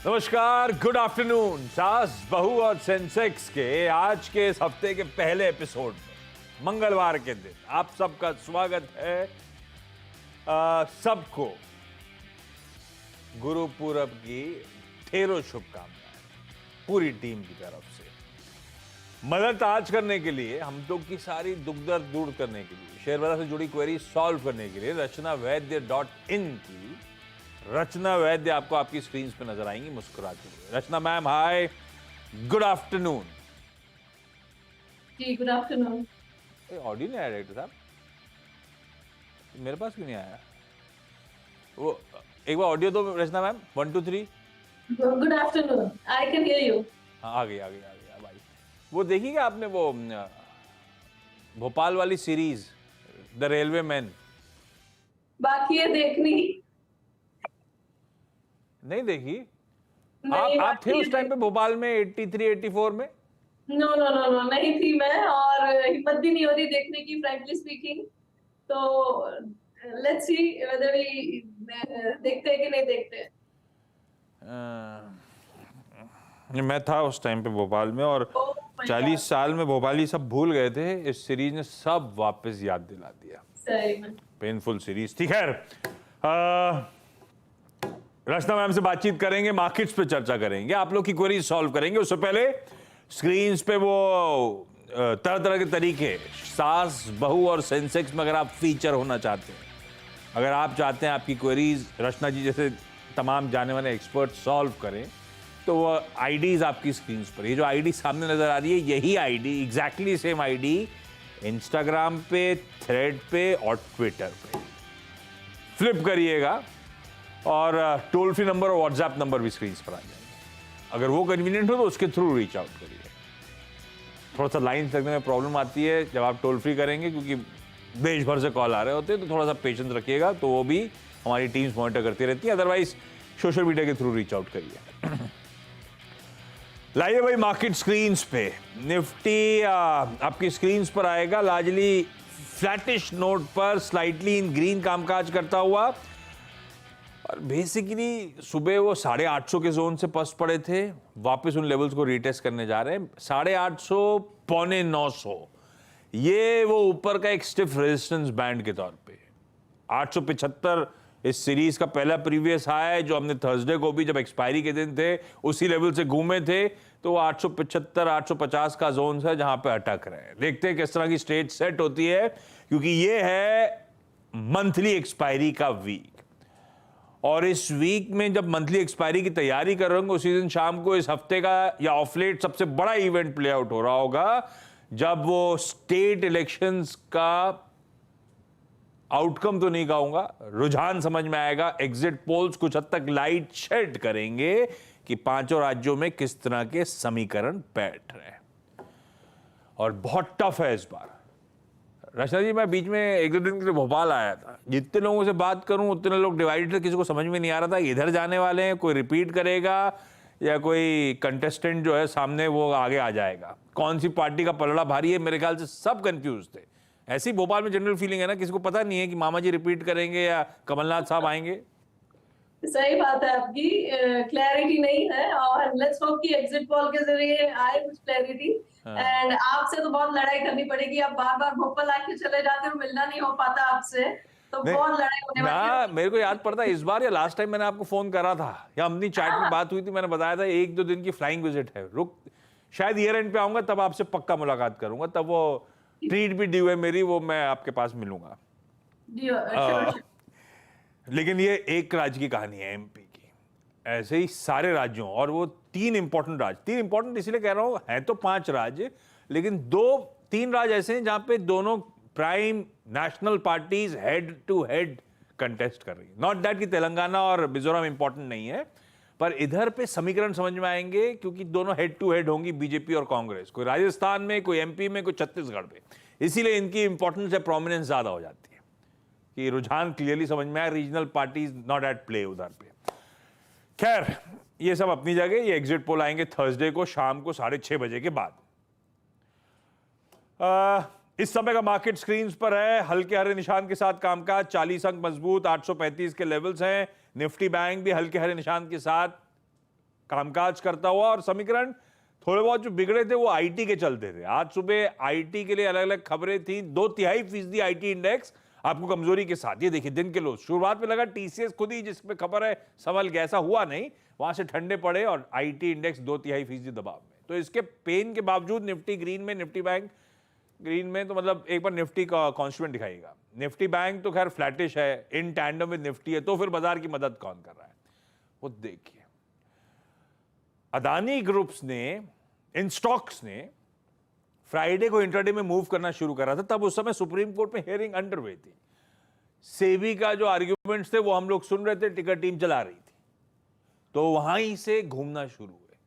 नमस्कार, good afternoon. सास बहू और सेंसेक्स के आज के इस हफ्ते के पहले एपिसोड में मंगलवार के दिन आप सबका स्वागत है। सबको गुरु पूरब की ढेरों शुभकामनाएं पूरी टीम की तरफ से। मदद आज करने के लिए, हम लोग की सारी दुख दर्द दूर करने के लिए, शेयर बाजार से जुड़ी क्वेरी सॉल्व करने के लिए rachnawaidya.in की रचना वैद्य आपको आपकी स्क्रीन पे नजर आएंगी मुस्कुराते हुए। रचना मैम, हाय, गुड आफ्टरनून। जी गुड आफ्टरनून। ऑडियो नहीं आया डायरेक्टर साहब, मेरे पास क्यों नहीं आया? वो एक बार ऑडियो दो Rachna ma'am. 1 2 3। Good afternoon, I can hear you. हाँ, आ गई भाई। वो देखी क्या आपने वो भोपाल वाली सीरीज द रेलवे मैन? बाकी है देखनी। नहीं देखी? नहीं, आप थे उस टाइम पे भोपाल में 83 84 में? नो नो नो नो, नहीं थी मैं, और हिम्मत भी नहीं हो रही देखने की, फ्रैंकली स्पीकिंग। तो लेट्स सी वेदर वी देखते हैं कि नहीं देखते। मैं था उस टाइम पे भोपाल में, और 40 साल में भोपाली सब भूल गए थे। इस सीरीज ने सब वापस याद दिला दिया। सही में पेनफुल सीरीज थी। खैर, रचना मैम से बातचीत करेंगे, मार्केट्स पे चर्चा करेंगे, आप लोग की क्वेरी सॉल्व करेंगे। उससे पहले स्क्रीन्स पे वो तरह तरह के तरीके, सास बहू और सेंसेक्स में अगर आप फीचर होना चाहते हैं, अगर आप चाहते हैं आपकी क्वेरीज रचना जी जैसे तमाम जाने वाले एक्सपर्ट सॉल्व करें, तो वो आईडीज आपकी स्क्रीन पर, ये जो आईडी सामने नजर आ रही है, यही ID, exactly same ID Instagram पे, थ्रेड पे और ट्विटर पे। फ्लिप करिएगा और टोल फ्री नंबर और व्हाट्सएप नंबर भी स्क्रीन पर आ जाएंगे। अगर वो कन्वीनियंट हो तो उसके थ्रू रीच आउट करिए। थोड़ा सा लाइन लगने में प्रॉब्लम आती है जब आप टोल फ्री करेंगे, क्योंकि देश भर से कॉल आ रहे होते हैं, तो थोड़ा सा पेशेंस रखिएगा, तो वो भी हमारी टीम्स मॉनिटर करती रहती है। अदरवाइज सोशल मीडिया के थ्रू रीच आउट करिए। लाइए भाई मार्केट स्क्रीन्स पे। निफ्टी आपकी स्क्रीन्स पर आएगा लार्जली फ्लैटिश नोट पर, स्लाइटली इन ग्रीन कामकाज करता हुआ, और बेसिकली सुबह वो 850 के जोन से पस पड़े थे, वापस उन लेवल्स को रीटेस्ट करने जा रहे हैं। 850 पौने 900, ये वो ऊपर का एक स्टिफ रेजिस्टेंस बैंड के तौर पे। 875 इस सीरीज का पहला प्रीवियस हाई है, जो हमने थर्सडे को भी, जब एक्सपायरी के दिन थे, उसी लेवल से घूमे थे। तो 875 850 का जोन है जहां पे अटक रहे हैं। देखते हैं किस तरह की स्टेज सेट होती है, क्योंकि ये है मंथली एक्सपायरी का वीक, और इस वीक में जब मंथली एक्सपायरी की तैयारी कर रहे होंगे, उसी दिन शाम को इस हफ्ते का या ऑफलेट सबसे बड़ा इवेंट प्ले आउट हो रहा होगा, जब वो स्टेट इलेक्शंस का आउटकम तो नहीं कहूंगा, रुझान समझ में आएगा। एग्जिट पोल्स कुछ हद तक लाइट शेड करेंगे कि पांचों राज्यों में किस तरह के समीकरण बैठ रहे हैं, और बहुत टफ है इस बार। रचना जी, मैं बीच में 1-2 दिन के लिए भोपाल आया था, जितने लोगों से बात करूं उतने लोग डिवाइडेड थे, किसी को समझ में नहीं आ रहा था इधर जाने वाले हैं, कोई रिपीट करेगा या कोई कंटेस्टेंट जो है सामने वो आगे आ जाएगा, कौन सी पार्टी का पलड़ा भारी है। मेरे ख्याल से सब कंफ्यूज थे। ऐसी भोपाल में जनरल फीलिंग है ना, किसी को पता नहीं है कि मामा जी रिपीट करेंगे या कमलनाथ साहब आएंगे। सही बात है आपकी, क्लैरिटी नहीं है, और लेट्स होप कि एग्जिट पोल के जरिए आए कुछ क्लैरिटी। एंड आपसे तो बहुत लड़ाई करनी पड़ेगी, आप बार बार भोपाल आके चले जाते हो, मिलना नहीं हो पाता आपसे, तो बहुत लड़ाई होने वाली है। मेरे को याद पड़ता है इस बार या लास्ट टाइम मैंने आपको फोन करा था, या अपनी चैट में बात हुई थी, मैंने बताया था 1-2 दिन की फ्लाइंग विजिट है, शायद ईयर एंड पे आऊंगा, तब आपसे पक्का मुलाकात करूंगा, तब वो ट्रीट भी ड्यू है मेरी, वो मैं आपके पास मिलूंगा। लेकिन ये एक राज्य की कहानी है, एमपी की। ऐसे ही सारे राज्यों, और वो 3 इंपॉर्टेंट राज्य, 3 इंपॉर्टेंट इसलिए कह रहा हूं, है तो 5 राज्य, लेकिन 2-3 राज्य ऐसे हैं जहां पे दोनों prime national parties head to head contest कर रही है। नॉट दैट कि तेलंगाना और मिजोरम इंपॉर्टेंट नहीं है, पर इधर पे समीकरण समझ में आएंगे, क्योंकि दोनों हेड टू हेड होंगी, बीजेपी और कांग्रेस, कोई राजस्थान में, कोई एमपी में, कोई छत्तीसगढ़ में। इसीलिए इनकी इंपॉर्टेंस या प्रोमिनेंस ज्यादा हो जाती है, कि रुझान क्लियरली समझ में आया, regional parties not at play उधर पे। खैर, ये सब अपनी जगह। ये एग्जिट पोल आएंगे थर्सडे को शाम को 6:30 बजे के बाद। इस समय का मार्केट स्क्रीन्स पर है, हल्के हरे निशान के साथ कामकाज, 40 अंक मजबूत, 835 के लेवल्स हैं। निफ्टी बैंक भी हल्के हरे निशान के साथ कामकाज करता हुआ, और समीकरण थोड़े बहुत जो बिगड़े थे वो आईटी के चलते थे। आज सुबह आईटी के लिए अलग अलग खबरें थी। 2.5% आईटी इंडेक्स आपको कमजोरी के साथ। ये देखिए दिन के लो, शुरुआत में लगा टीसीएस खुद ही जिसपे खबर है संभल गया, ऐसा हुआ नहीं, वहां से ठंडे पड़े और आईटी इंडेक्स 2.5% दबाव में। तो इसके पेन के बावजूद निफ्टी ग्रीन में, निफ्टी बैंक ग्रीन में, तो मतलब एक बार निफ्टी का कॉन्स्टिट्यूएंट दिखाएगा। निफ्टी बैंक तो खैर फ्लैटिश है, इन टैंडम विद निफ्टी है, तो फिर बाजार की मदद कौन कर रहा है वो देखिए। अदानी ग्रुप्स ने, इन स्टॉक्स ने फ्राइडे को इंट्राडे में मूव करना शुरू करा था। तब उस समय सुप्रीम कोर्ट में हियरिंग अंडरवे थी। सेबी का जो आर्ग्यूमेंट्स थे वो हम लोग सुन रहे थे, टिकर टीम चला रही थी, तो वहीं से घूमना शुरू हुए।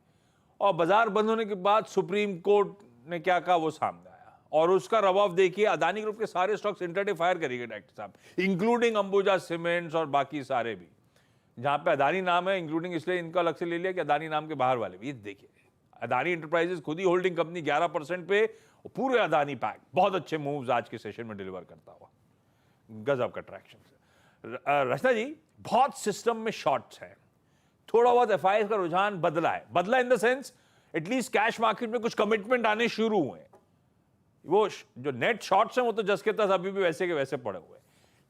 और बाजार बंद होने के बाद सुप्रीम कोर्ट ने क्या कहा वो सामने आया, और उसका रवाब देखिए। अदानी ग्रुप के सारे स्टॉक्स इंट्राडे फायर करेंगे डायरेक्टर साहब, इंक्लूडिंग अंबुजा सीमेंट्स और बाकी सारे भी। जहां पे अदानी नाम है, इंक्लूडिंग इसलिए इनका अलग से ले लिया कि अदानी नाम के बाहर वाले भी। ये देखिए अदानी एंटरप्राइजेस खुद ही होल्डिंग कंपनी 11% पे, पूरे अदानी पैक बहुत अच्छे मूव्स आज के सेशन में डिलीवर करता हुआ, गजब का ट्रैक्शन। रचना जी, बहुत सिस्टम में शॉर्ट्स है, थोड़ा बहुत एफआईआई का रुझान बदला है, बदला in the sense at least cash market में कुछ कमिटमेंट आने शुरू हुए। वो जो नेट शॉर्ट्स हैं वो तो जस के तस अभी भी वैसे के वैसे पड़े हुए।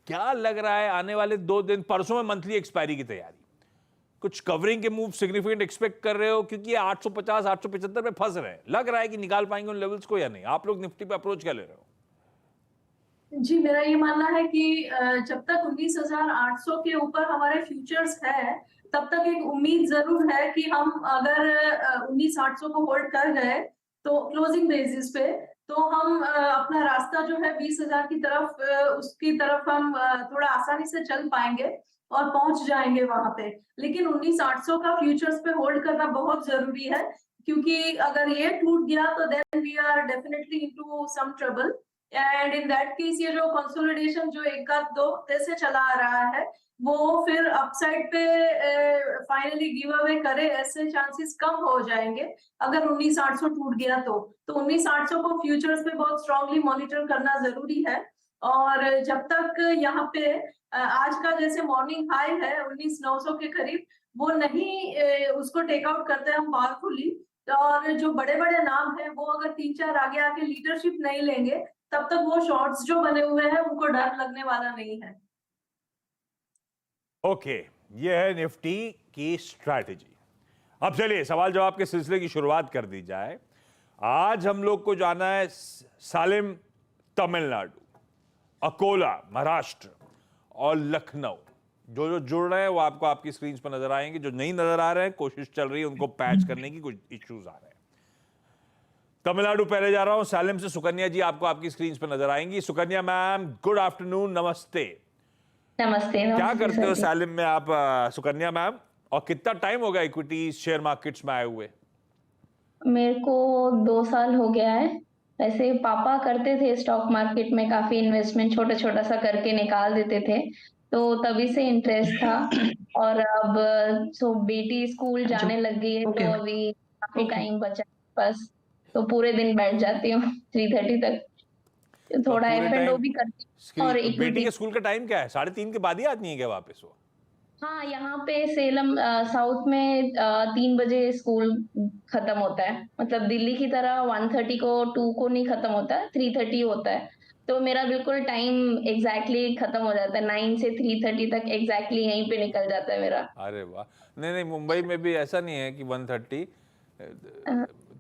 क्या लग रहा है आने वाले 2 दिन, परसों में मंथली एक्सपायरी की तैयारी, कुछ कवरिंग के मूव सिग्निफिकेंट एक्सपेक्ट कर रहे हो? क्योंकि ये 850 875 पे फंस रहे हैं, लग रहा है कि निकाल पाएंगे उन लेवल्स को या नहीं? आप लोग निफ्टी पे अप्रोच क्या ले रहे हो? जी, मेरा ये मानना है कि जब तक 19,800 के ऊपर हमारे फ्यूचर्स है, तब तक एक उम्मीद जरूर है कि हम अगर 19,800 को होल्ड कर गए तो क्लोजिंग बेसिस पे, तो हम अपना रास्ता जो है 20,000 की तरफ, उसकी तरफ हम थोड़ा आसानी से चल पाएंगे और पहुंच जाएंगे वहां पे। लेकिन 19,800 का फ्यूचर्स पे होल्ड करना बहुत जरूरी है, क्योंकि अगर ये टूट गया तो then we are definitely into some trouble. And in that case ये जो कंसोलिडेशन जो एक आध 2 हफ्ते से चला आ रहा है, वो फिर अपसाइड पे फाइनली गिव अवे करे, ऐसे चांसेस कम हो जाएंगे अगर 19,800 टूट गया तो। 19,800 को फ्यूचर्स पे बहुत स्ट्रांगली मॉनिटर करना जरूरी है। और जब तक यहाँ पे आज का जैसे मॉर्निंग हाई है 19,900 के करीब, वो नहीं उसको टेक आउट करते हैं हम पावरफुली, और जो बड़े बड़े नाम है वो अगर 3-4 आगे आके लीडरशिप नहीं लेंगे, तब तक वो शॉर्ट्स जो बने हुए हैं उनको डर लगने वाला नहीं है। ओके, ये है निफ्टी की स्ट्रैटेजी। अब चलिए सवाल जवाब के सिलसिले की शुरुआत कर दी जाए। आज हम लोग को जाना है सालेम तमिलनाडु, अकोला महाराष्ट्र और लखनऊ। जो जो जुड़ रहे हैं वो आपको आपकी स्क्रीन पर नजर आएंगे, जो नहीं नजर आ रहे हैं कोशिश चल रही है उनको पैच करने की, कुछ इश्यूज आ रहे हैं। तमिलनाडु पहले जा रहा हूं, सालेम से सुकन्या जी आपको आपकी स्क्रीन पर नजर आएंगी। सुकन्या मैम, गुड आफ्टरनून, नमस्ते। नमस्ते। क्या करते हो सर जी। सालिम में आप, सुकन्या मैम, और कितना टाइम हो गया इक्विटीज शेयर मार्केट्स में आए हुए? मेरे को 2 साल हो गया है। वैसे पापा करते थे स्टॉक मार्केट में, काफी इन्वेस्टमेंट छोटा छोटा सा करके निकाल देते थे, तो तभी से इंटरेस्ट था। और अब बेटी स्कूल जाने लग गई है, तो अभी काफी टाइम बचा बस, तो पूरे दिन बैठ जाती हूँ 3:30 तक, थोड़ा F&O भी करती हूँ। और बेटी इक्विटी, के स्कूल का टाइम क्या है? 3:30 के बाद ही आती है क्या वापस वो? हाँ, यहाँ पे सेलम साउथ में 3 बजे स्कूल खत्म होता है। मतलब दिल्ली की तरह 1:30 को 2 को नहीं खत्म होता है, 3:30 होता है। तो मेरा बिल्कुल टाइम एग्जैक्टली खत्म हो जाता है, 9 से 3:30 तक एग्जैक्टली यहीं पे निकल जाता है मेरा। अरे वाह। नहीं नहीं, मुंबई में भी ऐसा नहीं है कि 1:30,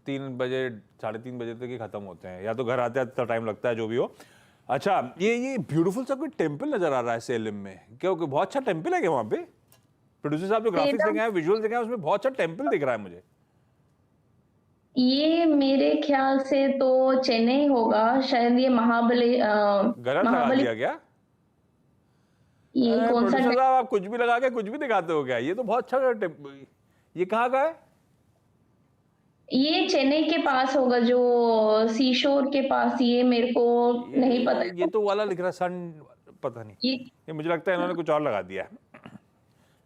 3 बजे 3:30 बजे तक ही खत्म होते हैं, या तो घर आते आते टाइम लगता है, जो भी हो। अच्छा, ये ब्यूटीफुल सा कोई टेम्पल नजर आ रहा है सेलम में, क्योंकि बहुत अच्छा टेम्पल है क्या वहाँ पे? प्रोड्यूसर साहब जो ग्राफिक्स देखे हैं, विजुअल देखे हैं, उसमें बहुत अच्छा टेम्पल दिख रहा है मुझे। ये मेरे ख्याल से तो चेन्नई होगा शायद, ये गलत लगा दिया क्या? ये कौन सा प्रोड्यूसर साहब आप कुछ भी लगा के कुछ भी दिखाते हो क्या? ये तो बहुत अच्छा टेम्पल, ये कहाँ का है? ये चेन्नई के पास होगा, जो सी शोर के पास। ये मेरे को नहीं पता। ये तो वाला लिख रहा है सन, पता नहीं, ये मुझे लगता है इन्होंने कुछ और लगा दिया है।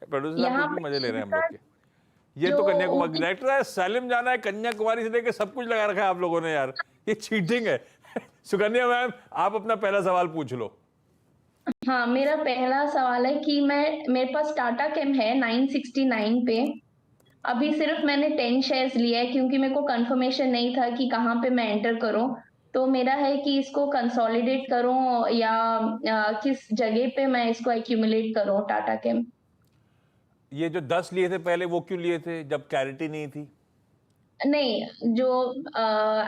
प्रोड्यूसर साहब कुछ भी मजे ले रहे हैं हम लोग के। ये तो कन्याकुमारी डायरेक्टर है, सालिम जाना है कन्याकुमारी से लेकर सब कुछ लगा रखा है आप लोगों ने यार, ये चीटिंग है। सुकन्या मैम, आप अपना पहला सवाल पूछ लो। हाँ, मेरा पहला सवाल है कि मेरे पास टाटा केम है 969 पे, अभी सिर्फ मैंने 10 शेयर्स लिया है क्योंकि मेरे को कंफर्मेशन नहीं था कि कहाँ पे मैं एंटर करूं। तो मेरा है कि इसको कंसोलिडेट करूं या किस जगह पे मैं इसको एक्यूमुलेट करूं टाटा केम। ये जो 10 लिए थे पहले, वो क्यों लिए थे जब क्लैरिटी नहीं थी? नहीं, जो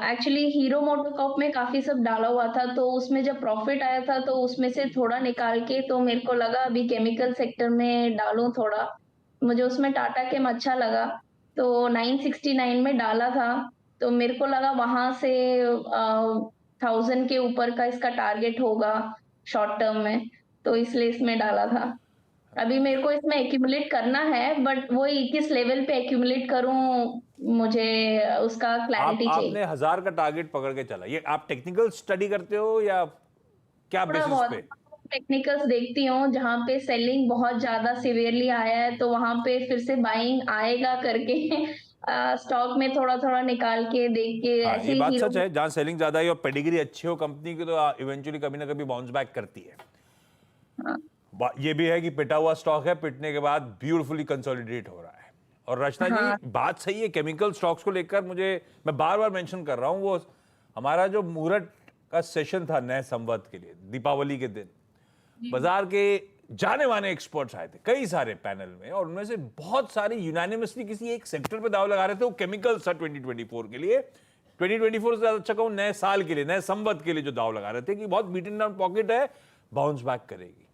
एक्चुअली हीरो मोटोकॉर्प में काफी सब डाला हुआ था, तो उसमें जब प्रॉफिट आया था तो उसमें से थोड़ा निकाल के तो मेरे को लगा अभी केमिकल सेक्टर में डालूं थोड़ा। मुझे उसमें टाटा केम अच्छा लगा, तो 969 में डाला था। तो मेरे को लगा वहां से 1000 के ऊपर का इसका टारगेट होगा शॉर्ट टर्म में, तो इसलिए इसमें डाला था। अभी मेरे को इसमें एक्यूमुलेट करना है, बट वो किस लेवल पे एक्यूमुलेट करूं मुझे उसका क्लैरिटी चाहिए। आपने 1000 का टारगेट पकड़ के चला, ये आप टेक्निकल स्टडी करते हो या क्या थोड़ा बेसिस बहुत पे? टेक्निकल्स देखती हूँ, जहाँ पे सेलिंग बहुत ज्यादा सिवियरली आया है तो वहां पे फिर से बाइंग आएगा करके स्टॉक में थोड़ा थोड़ा निकाल के देख के हाँ, ऐसे ये ही बात हीरो। सच है, जहां सेलिंग ज्यादा है और पेडिग्री अच्छी हो कंपनी की तो इवेंचुअली कभी ना कभी बाउंस बैक करती है। हाँ, ये भी है कि पिटा हुआ स्टॉक है, पिटने के बाद ब्यूटीफुली कंसोलिडेट हो रहा है। और रचना हाँ, जी, बात सही है, केमिकल स्टॉक्स को लेकर मैं बार बार मेंशन कर रहा हूं, वो हमारा जो मुहूर्त का सेशन था नए संवत के लिए दीपावली के दिन, बाजार के जाने माने एक्सपर्ट्स आए थे कई सारे पैनल में, और उनमें से बहुत सारे यूनानिमसली किसी एक सेक्टर पे दाव लगा रहे थे। वो केमिकल्स था 2024 के लिए, 2024 से ज्यादा अच्छा कहूं नए साल के लिए, नए संवत के लिए जो दाव लगा रहे थे कि बहुत बीटन डाउन पॉकेट है, बाउंस बैक करेगी।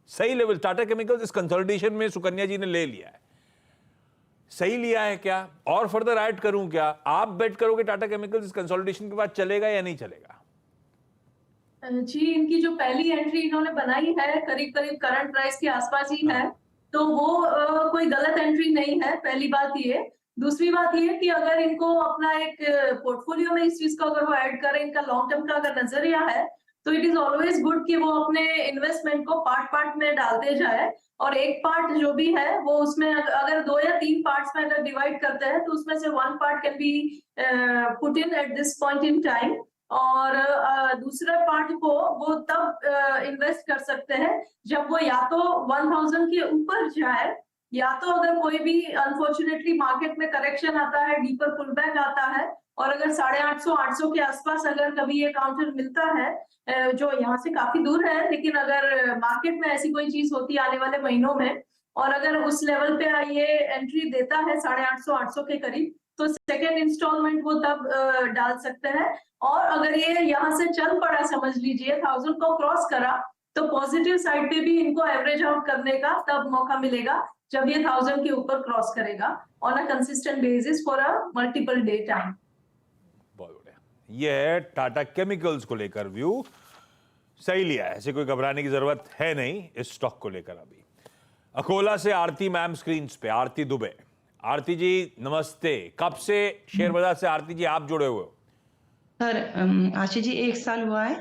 सही लेवल टाटा केमिकल्स इस कंसोलिडेशन में सुकन्या जी ने ले लिया है। सही लिया है क्या? और फर्दर ऐड करूं क्या? आप बेट करोगे टाटा केमिकल्स इस कंसोलिडेशन के बाद चलेगा या नहीं चलेगा? जी, इनकी जो पहली एंट्री इन्होंने बनाई है करीब करीब करंट प्राइस के आसपास ही है, तो वो कोई गलत एंट्री नहीं है, पहली बात ये। दूसरी बात ये कि अगर इनको अपना एक पोर्टफोलियो में इस चीज को अगर वो ऐड करें, इनका लॉन्ग टर्म का अगर नजरिया है, तो इट इज ऑलवेज गुड कि वो अपने इन्वेस्टमेंट को पार्ट पार्ट में डालते जाए, और एक पार्ट जो भी है वो उसमें अगर 2 या 3 पार्ट्स में अगर डिवाइड करते हैं तो उसमें से 1 part can be put in at this point in time, और दूसरे पार्ट को वो तब इन्वेस्ट कर सकते हैं जब वो या तो 1000 के ऊपर जाए, या तो अगर कोई भी अनफॉर्चुनेटली मार्केट में करेक्शन आता है, डीपर पुलबैक आता है, और अगर 850 800 के आसपास अगर कभी ये काउंटर मिलता है, जो यहाँ से काफी दूर है, लेकिन अगर मार्केट में ऐसी कोई चीज होती है आने वाले महीनों में, और अगर उस लेवल पे ये एंट्री देता है 850 800 के करीब, तो सेकेंड इंस्टॉलमेंट वो तब डाल सकते हैं। और अगर ये यहाँ से चल पड़ा, समझ लीजिए 1000 को क्रॉस करा, तो पॉजिटिव साइड पे भी इनको एवरेज आउट करने का तब मौका मिलेगा जब ये 1000 के ऊपर क्रॉस करेगा on a consistent basis for a multiple day time. बहुत बढ़िया। ये है टाटा केमिकल्स को लेकर व्यू। सही लिया है, ऐसे कोई घबराने की जरूरत है नहीं इस स्टॉक को लेकर। अभी अकोला से आरती मैम स्क्रीन पे, आरती दुबे। आरती जी नमस्ते। कब से शेयर बाजार से आरती जी आप जुड़े हुए हो? सर आशीष जी 1 साल हुआ है।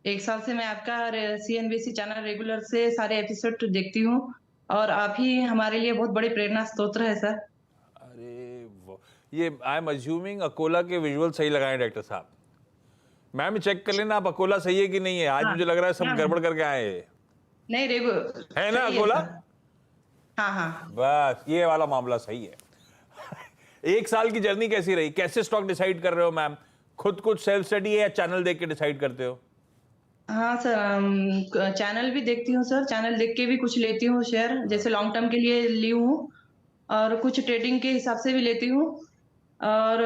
1 साल से मैं आपका CNBC चैनल रेगुलर से सारे एपिसोड देखती हूँ, और आप ही हमारे लिए बहुत बड़ी प्रेरणा स्रोत है सर। अरे ये आई एम अज्यूमिंग अकोला के विजुअल सही लगाए डॉक्टर साहब। मैम चेक कर लेना आप अकोला सही है कि नहीं है। आज हाँ, मुझे लग रहा है सब हाँ, गड़बड़ करके आए हैं। नहीं रेगुलर है ना अकोला? हाँ हाँ बस ये वाला मामला सही है। 1 साल की जर्नी कैसी रही? कैसे स्टॉक डिसाइड कर रहे हो मैम? खुद कुछ सेल्फ स्टडी है या चैनल देख के डिसाइड करते हो? हाँ सर, चैनल भी देखती हूँ सर, चैनल देख के भी कुछ लेती हूँ शेयर, जैसे लॉन्ग टर्म के लिए ली हूँ, और कुछ ट्रेडिंग के हिसाब से भी लेती हूँ। और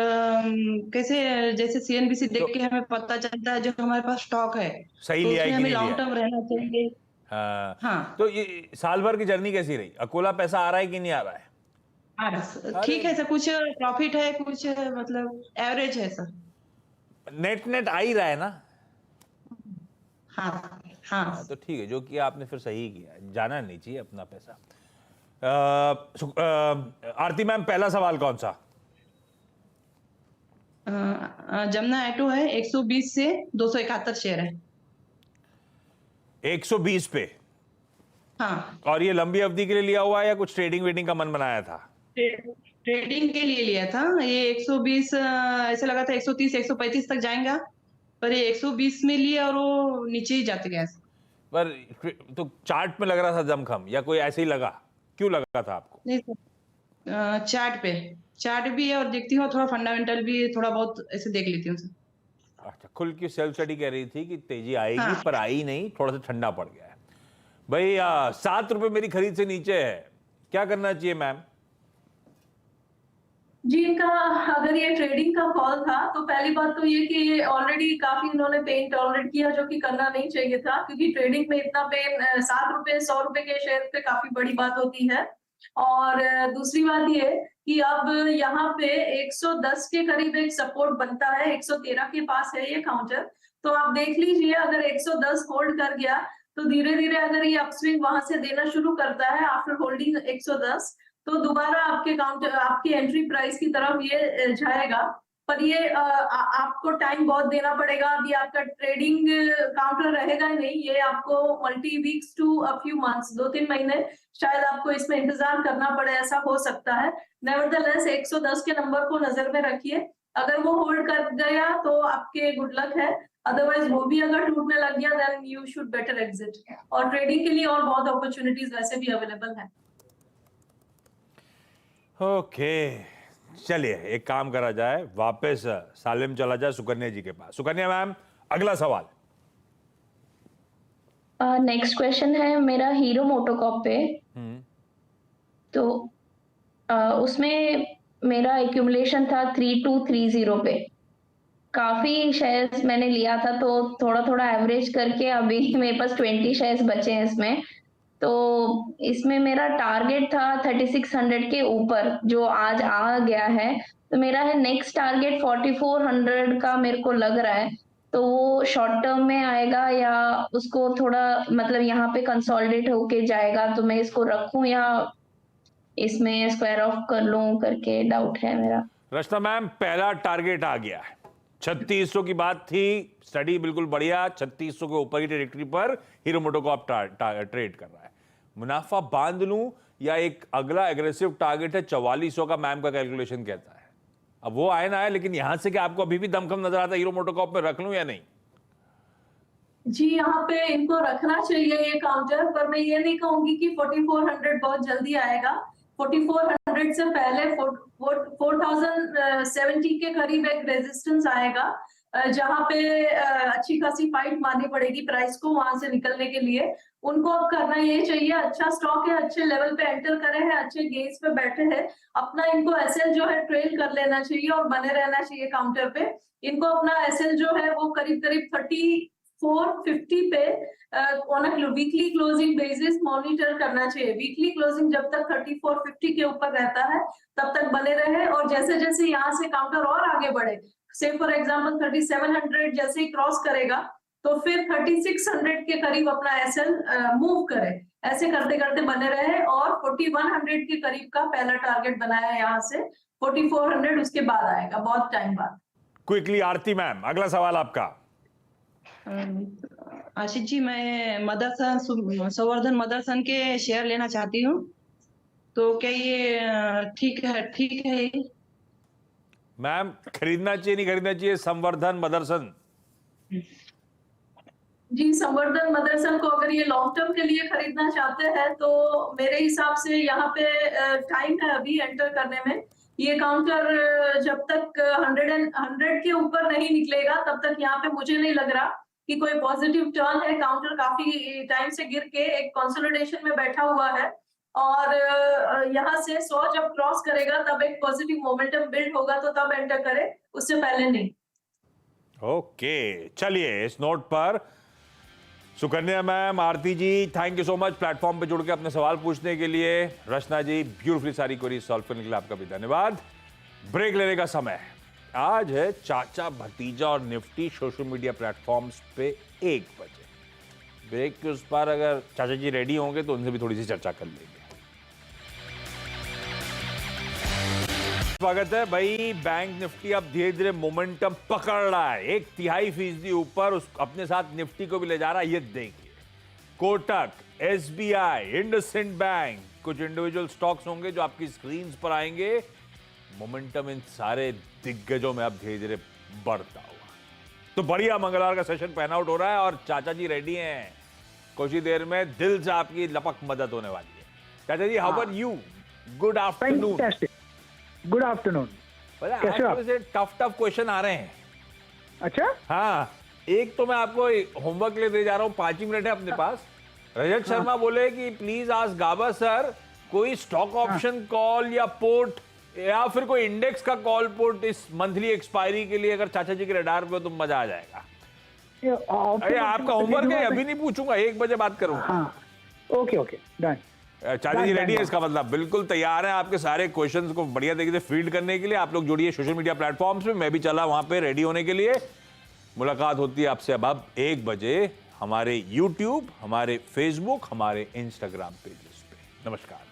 कैसे जैसे CNBC देख के हमें पता चलता है जो हमारे पास स्टॉक है, सही तो लिया है उसमें कि हमें नहीं लॉन्ग लिया? टर्म रहना चाहिए। हाँ। हाँ तो ये साल भर की जर्नी कैसी रही? अकोला पैसा आ रहा है कि नहीं आ रहा है? ठीक है सर, कुछ प्रॉफिट है, कुछ मतलब एवरेज है सर। नेट नेट आ ही रहा है ना? हाँ हाँ हाँ, तो ठीक है, जो किया आपने फिर सही किया, जाना नहीं चाहिए अपना पैसा। आरती मैम पहला सवाल कौन सा? जमुना ऑटो है, 120 से 271 शेयर है। 120 पे? हाँ, और ये लंबी अवधि के लिए लिया हुआ है या कुछ ट्रेडिंग वेडिंग का मन बनाया था? ट्रेडिंग के लिए लिया था। ये 120 ऐसा लगा था 130 135 तक जाएगा, पर ये 120 में लिया और वो नीचे ही जाते गया। पर तो चार्ट में लग रहा था दमखम, या कोई ऐसे ही लगा? क्यों लगा था आपको? नहीं सर, चार्ट भी है और देखती हूँ, थोड़ा फंडामेंटल भी थोड़ा बहुत ऐसे देख लेती हूँ सर। अच्छा, खुल की सेल्फ स्टडी कह रही थी कि तेजी आएगी, हाँ। पर आई नहीं, थोड़ा सा ठंडा पड़ गया है। भाई 7 रुपए मेरी खरीद से नीचे है, क्या करना चाहिए मैम? जी, इनका अगर ये ट्रेडिंग का कॉल था तो पहली बात तो ये कि ये ऑलरेडी काफी इन्होंने पेन टॉलरेट किया, जो कि करना नहीं चाहिए था, क्योंकि ट्रेडिंग में इतना पेन 7 रुपए 100 रुपए के शेयर पे काफी बड़ी बात होती है। और दूसरी बात ये कि अब यहाँ पे 110 के करीब एक सपोर्ट बनता है, 113 के पास है ये काउंटर। तो आप देख लीजिए, अगर 110 होल्ड कर गया तो धीरे धीरे अगर ये अपस्विंग वहां से देना शुरू करता है आफ्टर होल्डिंग 110, तो दोबारा आपके काउंटर आपकी एंट्री प्राइस की तरफ ये जाएगा। पर ये आपको टाइम बहुत देना पड़ेगा। अभी आपका ट्रेडिंग काउंटर रहेगा ही नहीं, ये आपको multi weeks to a few months, 2-3 महीने शायद आपको इसमें इंतजार करना पड़े, ऐसा हो सकता है। नेवरदलेस 110 के नंबर को नजर में रखिए, अगर वो होल्ड कर गया तो आपके गुड लक है, अदरवाइज वो भी अगर टूटने लग गया then you should better exit. और ट्रेडिंग के लिए और बहुत अपॉर्चुनिटीज वैसे भी अवेलेबल है। ओके, चलिए एक काम करा जाए, वापस सालिम चला जाए सुकन्या जी के पास। सुकन्या मैम, अगला सवाल। नेक्स्ट क्वेश्चन है मेरा हीरो मोटोकॉप पे। तो उसमें मेरा एक्यूमुलेशन था 3230 पे। काफी शेयर्स मैंने लिया था, तो थोड़ा थोड़ा एवरेज करके अभी मेरे पास 20 शेयर्स बचे हैं इसमें। तो इसमें मेरा टारगेट था 3600 के ऊपर, जो आज आ गया है। तो मेरा है नेक्स्ट टारगेट 4400 का मेरे को लग रहा है। तो वो शॉर्ट टर्म में आएगा या उसको थोड़ा मतलब यहाँ पे कंसोलिडेट होके जाएगा, तो मैं इसको रखूं या इसमें स्क्वायर ऑफ कर लूं करके डाउट है मेरा। रचना मैम, पहला टारगेट आ गया है, 3600 की बात थी, स्टडी बिल्कुल बढ़िया, 3600 के ऊपर की ट्रेजेक्टरी पर हीरो मोटोकॉप ट्रेड कर रहा है। मुनाफा बांध लूं या एक अगला एग्रेसिव टारगेट है 4400 का, मैम का कैलकुलेशन कहता है। अब वो आए ना आए, लेकिन यहां से क्या आपको अभी भी दमखम नजर आता है हीरो मोटोकॉप में रख लूं या नहीं? जी, यहाँ पे इनको रखना चाहिए ये काउंटर, पर मैं ये नहीं कहूंगी कि 4400 बहुत जल्दी आएगा। 4400 से पहले 4070 के करीब एक रेजिस्टेंस आएगा, जहां पे अच्छी खासी फाइट मारनी पड़ेगी प्राइस को वहां से निकलने के लिए। उनको अब करना ये चाहिए, अच्छा स्टॉक है, अच्छे लेवल पे एंटर करे हैं, अच्छे गेन्स पे बैठे हैं, अपना इनको एसएल जो है ट्रेल कर लेना चाहिए और बने रहना चाहिए काउंटर पे। इनको अपना एसएल जो है वो करीब करीब 3450 पे on a weekly closing basis monitor करना चाहिए। वीकली क्लोजिंग जब तक 3450 के ऊपर रहता है तब तक बने रहे, और जैसे जैसे यहाँ से काउंटर और आगे बढ़े, से फॉर एग्जांपल 3700 जैसे ही क्रॉस करेगा तो फिर 3600 के करीब अपना एसएल मूव करे। ऐसे करते करते बने रहे और 4100 के करीब का पहला टारगेट बनाया यहाँ से, 4400 उसके बाद आएगा, बहुत टाइम बाद। क्विकली आरती मैम, अगला सवाल आपका। आशीष जी, मैं मदरसन संवर्धन मदरसन के शेयर लेना चाहती हूँ, तो क्या ये ठीक है ये? मैम, खरीदना चाहिए नहीं खरीदना चाहिए संवर्धन मदरसन? जी, संवर्धन मदरसन को अगर ये लॉन्ग टर्म के लिए खरीदना चाहते हैं तो मेरे हिसाब से यहाँ पे टाइम है अभी एंटर करने में। ये काउंटर जब तक 100 के ऊपर नहीं निकलेगा तब तक यहाँ पे मुझे नहीं लग रहा कि कोई पॉजिटिव टर्न है। काउंटर काफी टाइम से गिर के एक कंसोलिडेशन में बैठा हुआ है, और यहाँ से 100 जब क्रॉस करेगा तब एक पॉजिटिव मोमेंटम बिल्ड होगा, तो तब एंटर करे, उससे पहले नहीं। ओके, चलिए इस नोट पर Sukanya ma'am, Aarti ji, thank you so much platform पे जुड़ के अपने सवाल पूछने के लिए। रचना जी, ब्यूटीफुली सारी क्वेरी सॉल्व करने के लिए आपका भी धन्यवाद। ब्रेक लेने का समय है। आज है चाचा भतीजा और निफ्टी सोशल मीडिया प्लेटफॉर्म्स पे 1 बजे। ब्रेक के उस पार अगर चाचा जी रेडी होंगे तो उनसे भी थोड़ी सी चर्चा कर लेंगे। स्वागत है भाई। बैंक निफ्टी अब धीरे धीरे मोमेंटम पकड़ रहा है, 1/3% ऊपर उस अपने साथ निफ्टी को भी ले जा रहा है। ये देखिए, कोटक, एसबीआई, इंडसइंड बैंक, कुछ इंडिविजुअल स्टॉक्स होंगे जो आपकी स्क्रीन पर आएंगे। मोमेंटम इन सारे दिग्गजों में अब धीरे धीरे बढ़ता हुआ। तो बढ़िया मंगलवार का सेशन पैन आउट हो रहा है और चाचा जी रेडी हैं। कुछ ही देर में दिल से आपकी लपक मदद होने वाली है। चाचा जी, how are you? Good afternoon. Fantastic, good afternoon. कैसे हो आप? से टफ क्वेश्चन आ रहे हैं। अच्छा, हाँ, एक तो मैं आपको होमवर्क ले दे जा रहा हूँ, 5 ही मिनट है अपने पास। रजत शर्मा बोले कि प्लीज आस्क गाबा सर कोई स्टॉक ऑप्शन कॉल या पोर्ट या फिर कोई इंडेक्स का कॉल पोर्ट इस मंथली एक्सपायरी के लिए, अगर चाचा जी के रडार पे हो तो मजा आ जाएगा। अरे आपका होमवर्क है, अभी नहीं पूछूंगा, 1 बजे बात करूंगा। हाँ, ओके ओके, डन। चाचा जी रेडी है, इसका मतलब बिल्कुल तैयार है आपके सारे क्वेश्चंस को बढ़िया तरीके से फील्ड करने के लिए। आप लोग जुड़िए सोशल मीडिया प्लेटफॉर्म्स पे, मैं भी चला वहां पे रेडी होने के लिए। मुलाकात होती है आपसे अब 1 बजे हमारे YouTube, हमारे Facebook, हमारे Instagram पेजेस पे। नमस्कार।